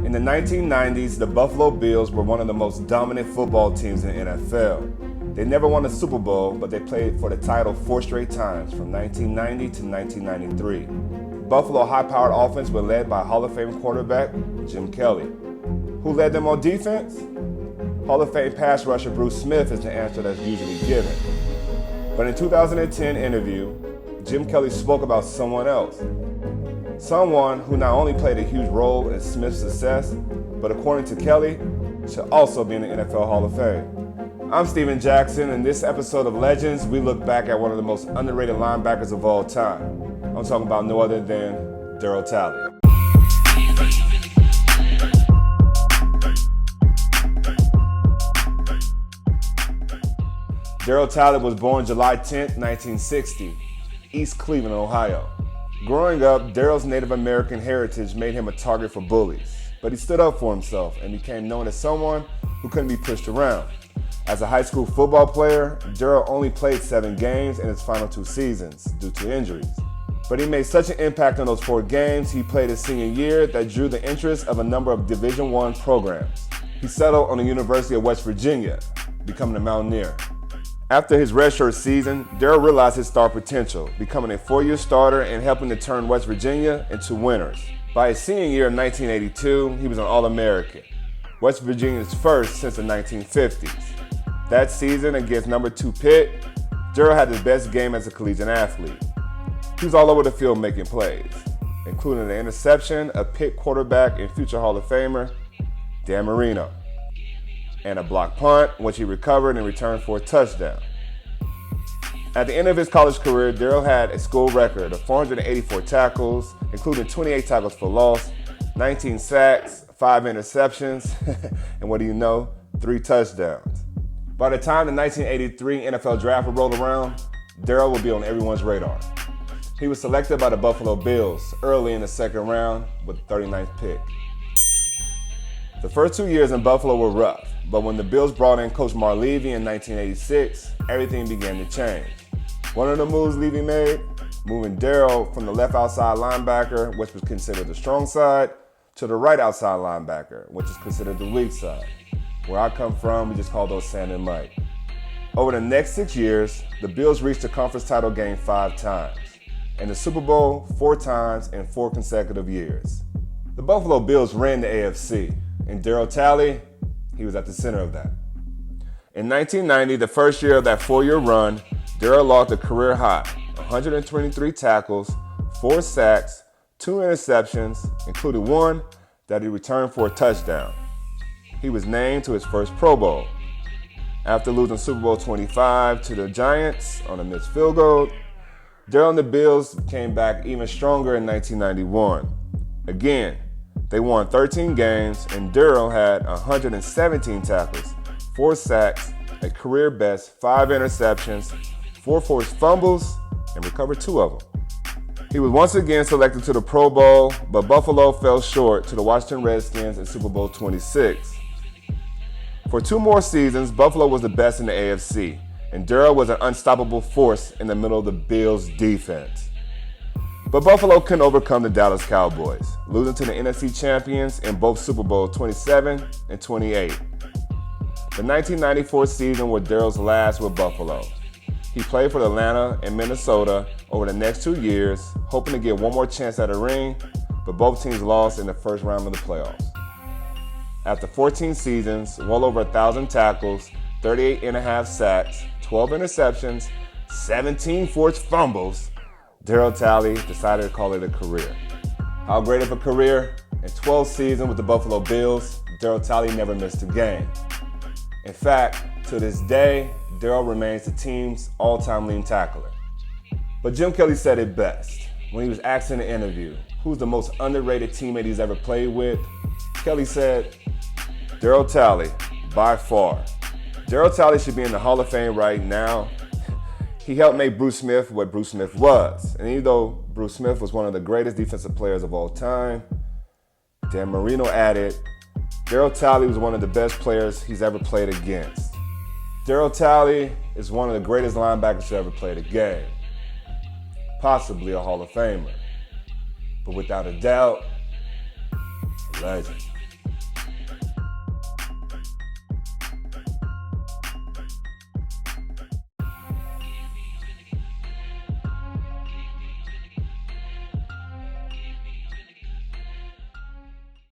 In the 1990s, the Buffalo Bills were one of the most dominant football teams in the NFL. They never won a Super Bowl, but they played for the title 4 straight times from 1990 to 1993. Buffalo high-powered offense was led by Hall of Fame quarterback Jim Kelly. Who led them on defense? Hall of Fame pass rusher Bruce Smith is the answer that's usually given. But in a 2010 interview, Jim Kelly spoke about someone else. Someone who not only played a huge role in Smith's success, but according to Kelly, should also be in the NFL Hall of Fame. I'm Steven Jackson, and in this episode of Legends, we look back at one of the most underrated linebackers of all time. I'm talking about no other than Darryl Talley. Darryl Talley was born July 10, 1960, East Cleveland, Ohio. Growing up, Darryl's Native American heritage made him a target for bullies, but he stood up for himself and became known as someone who couldn't be pushed around. As a high school football player, Darryl only played 7 games in his final 2 seasons due to injuries. But he made such an impact on those 4 games he played his senior year that drew the interest of a number of Division I programs. He settled on the University of West Virginia, becoming a Mountaineer. After his redshirt season, Darryl realized his star potential, becoming a 4-year starter and helping to turn West Virginia into winners. By his senior year in 1982, he was an All-American, West Virginia's first since the 1950s. That season against number 2 Pitt, Darryl had his best game as a collegiate athlete. He was all over the field making plays, including the interception of Pitt quarterback and future Hall of Famer Dan Marino, and a block punt, which he recovered and returned for a touchdown. At the end of his college career, Darryl had a school record of 484 tackles, including 28 tackles for loss, 19 sacks, 5 interceptions, and what do you know, 3 touchdowns. By the time the 1983 NFL Draft would roll around, Darryl would be on everyone's radar. He was selected by the Buffalo Bills early in the 2nd round with the 39th pick. The first 2 years in Buffalo were rough, but when the Bills brought in Coach Marv Levy in 1986, everything began to change. One of the moves Levy made, moving Darryl from the left outside linebacker, which was considered the strong side, to the right outside linebacker, which is considered the weak side. Where I come from, we just call those Sand and Mike. Over the next 6 years, the Bills reached the conference title game 5 times, and the Super Bowl 4 times in 4 consecutive years. The Buffalo Bills ran the AFC, and Darryl Talley, he was at the center of that. In 1990, the first year of that 4-year run, Darryl logged a career high, 123 tackles, 4 sacks, 2 interceptions, including 1 that he returned for a touchdown. He was named to his first Pro Bowl. After losing Super Bowl 25 to the Giants on a missed field goal, Darryl and the Bills came back even stronger in 1991. Again, they won 13 games, and Darryl had 117 tackles, 4 sacks, a career best 5 interceptions, 4 forced fumbles, and recovered 2 of them. He was once again selected to the Pro Bowl, but Buffalo fell short to the Washington Redskins in Super Bowl 26. For 2 more seasons, Buffalo was the best in the AFC, and Darryl was an unstoppable force in the middle of the Bills' defense. But Buffalo couldn't overcome the Dallas Cowboys, losing to the NFC champions in both Super Bowl 27 and 28. The 1994 season was Darryl's last with Buffalo. He played for Atlanta and Minnesota over the next 2 years, hoping to get one more chance at a ring, but both teams lost in the first round of the playoffs. After 14 seasons, well over 1,000 tackles, 38.5 sacks, 12 interceptions, 17 forced fumbles, Darryl Talley decided to call it a career. How great of a career? In 12 seasons with the Buffalo Bills, Darryl Talley never missed a game. In fact, to this day, Darryl remains the team's all-time leading tackler. But Jim Kelly said it best when he was asked in an interview who's the most underrated teammate he's ever played with. Kelly said, Darryl Talley, by far. Darryl Talley should be in the Hall of Fame right now. He helped make Bruce Smith what Bruce Smith was. And even though Bruce Smith was one of the greatest defensive players of all time, Dan Marino added, Darryl Talley was one of the best players he's ever played against. Darryl Talley is one of the greatest linebackers to ever play the game. Possibly a Hall of Famer. But without a doubt, a legend.